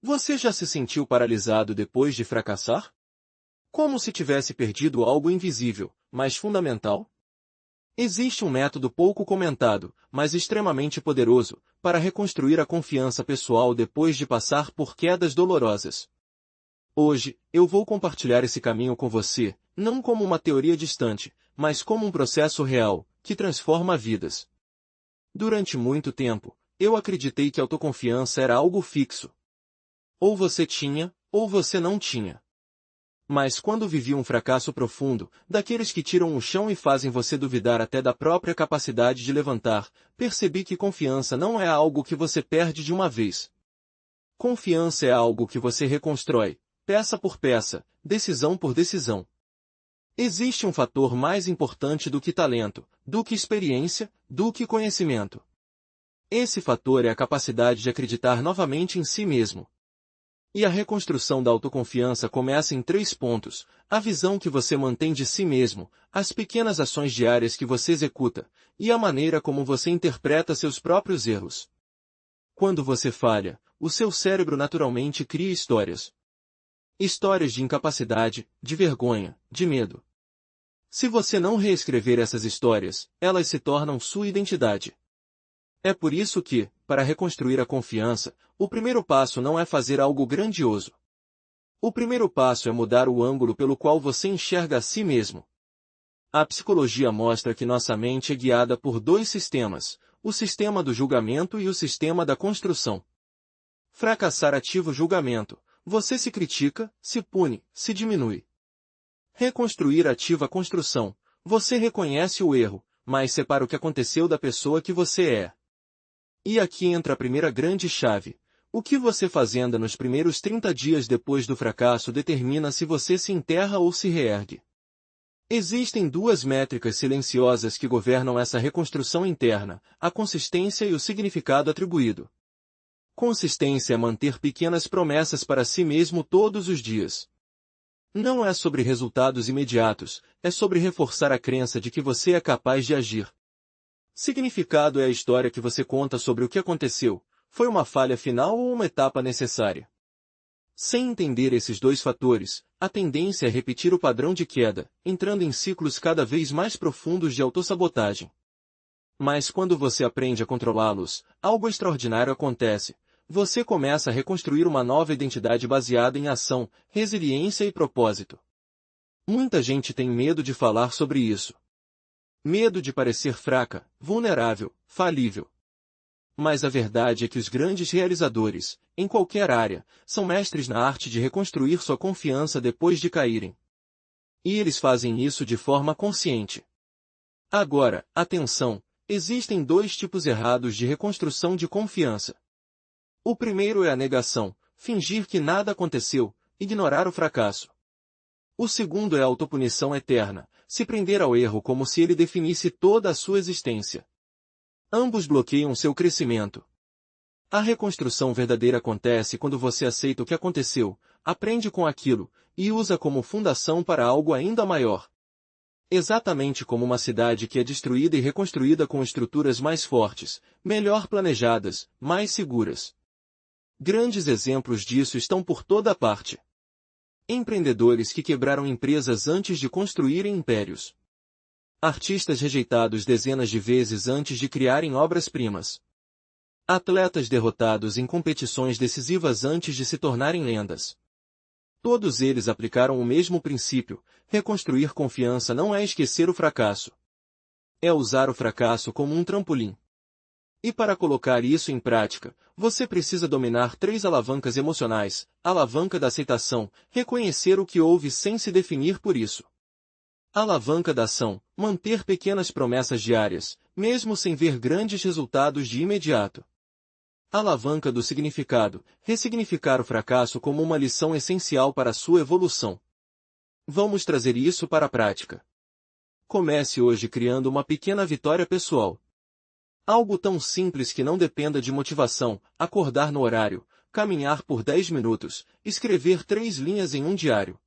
Você já se sentiu paralisado depois de fracassar? Como se tivesse perdido algo invisível, mas fundamental? Existe um método pouco comentado, mas extremamente poderoso, para reconstruir a confiança pessoal depois de passar por quedas dolorosas. Hoje, eu vou compartilhar esse caminho com você, não como uma teoria distante, mas como um processo real, que transforma vidas. Durante muito tempo, eu acreditei que autoconfiança era algo fixo. Ou você tinha, ou você não tinha. Mas quando vivi um fracasso profundo, daqueles que tiram o chão e fazem você duvidar até da própria capacidade de levantar, percebi que confiança não é algo que você perde de uma vez. Confiança é algo que você reconstrói, peça por peça, decisão por decisão. Existe um fator mais importante do que talento, do que experiência, do que conhecimento. Esse fator é a capacidade de acreditar novamente em si mesmo. E a reconstrução da autoconfiança começa em 3 pontos: a visão que você mantém de si mesmo, as pequenas ações diárias que você executa, e a maneira como você interpreta seus próprios erros. Quando você falha, o seu cérebro naturalmente cria histórias. Histórias de incapacidade, de vergonha, de medo. Se você não reescrever essas histórias, elas se tornam sua identidade. É por isso que, para reconstruir a confiança, o primeiro passo não é fazer algo grandioso. O primeiro passo é mudar o ângulo pelo qual você enxerga a si mesmo. A psicologia mostra que nossa mente é guiada por 2 sistemas, o sistema do julgamento e o sistema da construção. Fracassar ativa o julgamento, você se critica, se pune, se diminui. Reconstruir ativa a construção, você reconhece o erro, mas separa o que aconteceu da pessoa que você é. E aqui entra a primeira grande chave. O que você fazendo nos primeiros 30 dias depois do fracasso determina se você se enterra ou se reergue. Existem 2 métricas silenciosas que governam essa reconstrução interna, a consistência e o significado atribuído. Consistência é manter pequenas promessas para si mesmo todos os dias. Não é sobre resultados imediatos, é sobre reforçar a crença de que você é capaz de agir. Significado é a história que você conta sobre o que aconteceu, foi uma falha final ou uma etapa necessária. Sem entender esses 2 fatores, a tendência é repetir o padrão de queda, entrando em ciclos cada vez mais profundos de autossabotagem. Mas quando você aprende a controlá-los, algo extraordinário acontece. Você começa a reconstruir uma nova identidade baseada em ação, resiliência e propósito. Muita gente tem medo de falar sobre isso. Medo de parecer fraca, vulnerável, falível. Mas a verdade é que os grandes realizadores, em qualquer área, são mestres na arte de reconstruir sua confiança depois de caírem. E eles fazem isso de forma consciente. Agora, atenção, existem 2 tipos errados de reconstrução de confiança. O primeiro é a negação, fingir que nada aconteceu, ignorar o fracasso. O segundo é a autopunição eterna, se prender ao erro como se ele definisse toda a sua existência. Ambos bloqueiam seu crescimento. A reconstrução verdadeira acontece quando você aceita o que aconteceu, aprende com aquilo, e usa como fundação para algo ainda maior. Exatamente como uma cidade que é destruída e reconstruída com estruturas mais fortes, melhor planejadas, mais seguras. Grandes exemplos disso estão por toda parte. Empreendedores que quebraram empresas antes de construírem impérios. Artistas rejeitados dezenas de vezes antes de criarem obras-primas. Atletas derrotados em competições decisivas antes de se tornarem lendas. Todos eles aplicaram o mesmo princípio: reconstruir confiança não é esquecer o fracasso. É usar o fracasso como um trampolim. E para colocar isso em prática, você precisa dominar 3 alavancas emocionais: alavanca da aceitação, reconhecer o que houve sem se definir por isso. Alavanca da ação, manter pequenas promessas diárias, mesmo sem ver grandes resultados de imediato. Alavanca do significado, ressignificar o fracasso como uma lição essencial para a sua evolução. Vamos trazer isso para a prática. Comece hoje criando uma pequena vitória pessoal. Algo tão simples que não dependa de motivação: acordar no horário, caminhar por 10 minutos, escrever 3 linhas em um diário.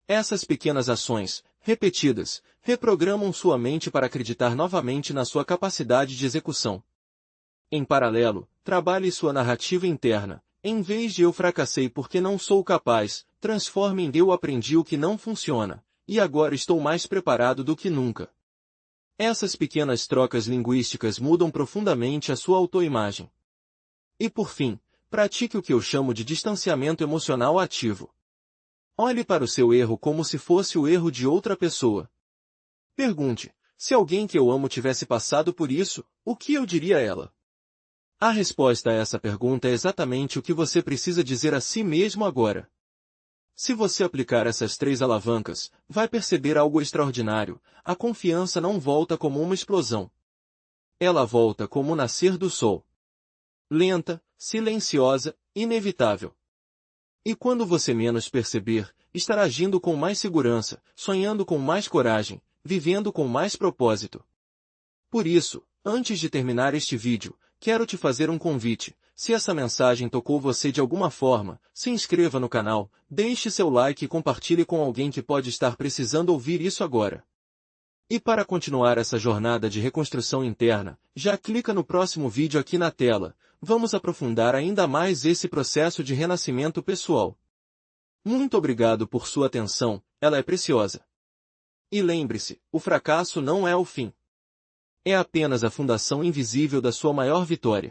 Essas pequenas ações, repetidas, reprogramam sua mente para acreditar novamente na sua capacidade de execução. Em paralelo, trabalhe sua narrativa interna, Em vez de eu fracassei porque não sou capaz, transforme em eu aprendi o que não funciona, e agora estou mais preparado do que nunca. Essas pequenas trocas linguísticas mudam profundamente a sua autoimagem. E por fim, pratique o que eu chamo de distanciamento emocional ativo. Olhe para o seu erro como se fosse o erro de outra pessoa. Pergunte, se alguém que eu amo tivesse passado por isso, o que eu diria a ela? A resposta a essa pergunta é exatamente o que você precisa dizer a si mesmo agora. Se você aplicar essas 3 alavancas, vai perceber algo extraordinário. A confiança não volta como uma explosão. Ela volta como o nascer do sol. Lenta, silenciosa, inevitável. E quando você menos perceber, estará agindo com mais segurança, sonhando com mais coragem, vivendo com mais propósito. Por isso, antes de terminar este vídeo, quero te fazer um convite. Se essa mensagem tocou você de alguma forma, se inscreva no canal, deixe seu like e compartilhe com alguém que pode estar precisando ouvir isso agora. E para continuar essa jornada de reconstrução interna, já clica no próximo vídeo aqui na tela. Vamos aprofundar ainda mais esse processo de renascimento pessoal. Muito obrigado por sua atenção, ela é preciosa. E lembre-se, o fracasso não é o fim. É apenas a fundação invisível da sua maior vitória.